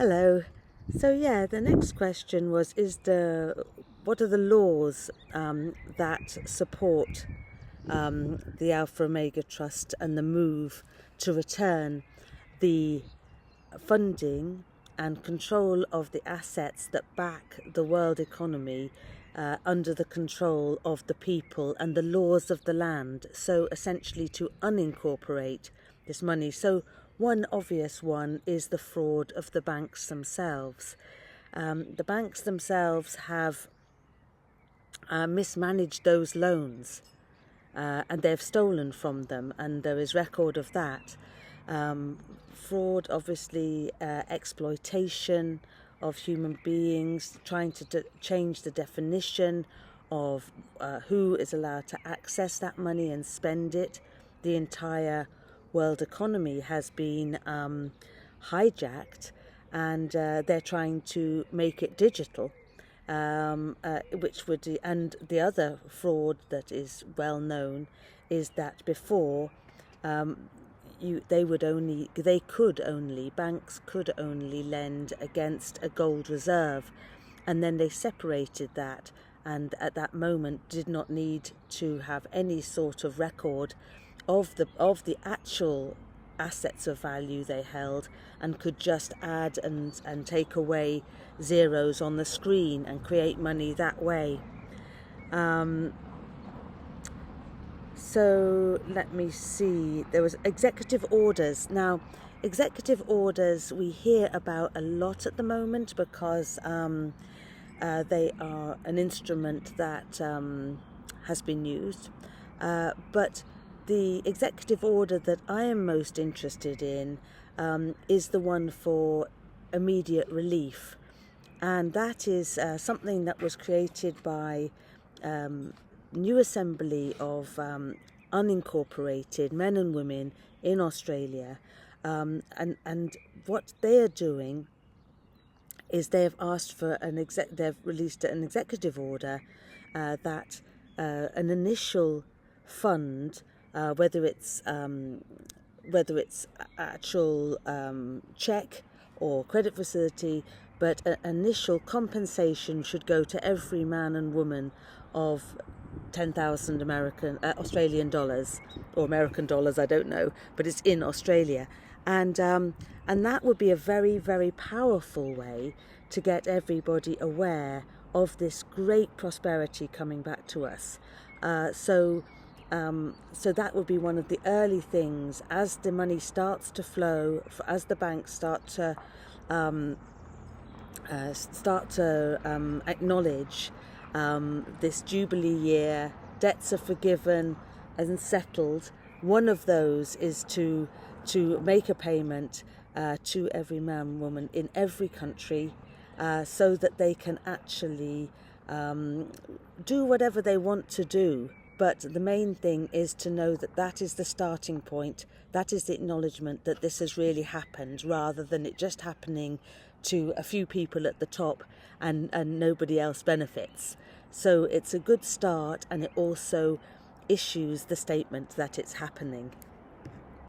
Hello. So yeah, the next question was: what are the laws that support the Alpha Omega Trust and the move to return the funding and control of the assets that back the world economy under the control of the people and the laws of the land, so essentially to unincorporate this money. So one obvious one is the fraud of the banks themselves. The banks themselves have mismanaged those loans and they've stolen from them, and there is record of that. Fraud, obviously, exploitation of human beings, trying to change the definition of who is allowed to access that money and spend it. The entire world economy has been hijacked, and they're trying to make it digital. Which would, and the other fraud that is well known is that before banks could only lend against a gold reserve, and then they separated that, and at that moment did not need to have any sort of record of the actual assets of value they held, and could just add and take away zeros on the screen and create money that way. So let me see, there was executive orders. Now, executive orders we hear about a lot at the moment because they are an instrument that has been used, but the executive order that I am most interested in is the one for immediate relief, and that is something that was created by new assembly of unincorporated men and women in Australia, and what they are doing is they have asked for they've released an executive order that an initial fund, whether it's actual check or credit facility, but an initial compensation should go to every man and woman of 10,000 Australian dollars, or American dollars, I don't know, but it's in Australia, and that would be a very, very powerful way to get everybody aware of this great prosperity coming back to us. So that would be one of the early things as the money starts to flow, as the banks start to acknowledge this Jubilee year, debts are forgiven and settled. One of those is to make a payment to every man and woman in every country, so that they can actually do whatever they want to do. But the main thing is to know that that is the starting point, that is the acknowledgement that this has really happened, rather than it just happening to a few people at the top and nobody else benefits. So it's a good start, and it also issues the statement that it's happening.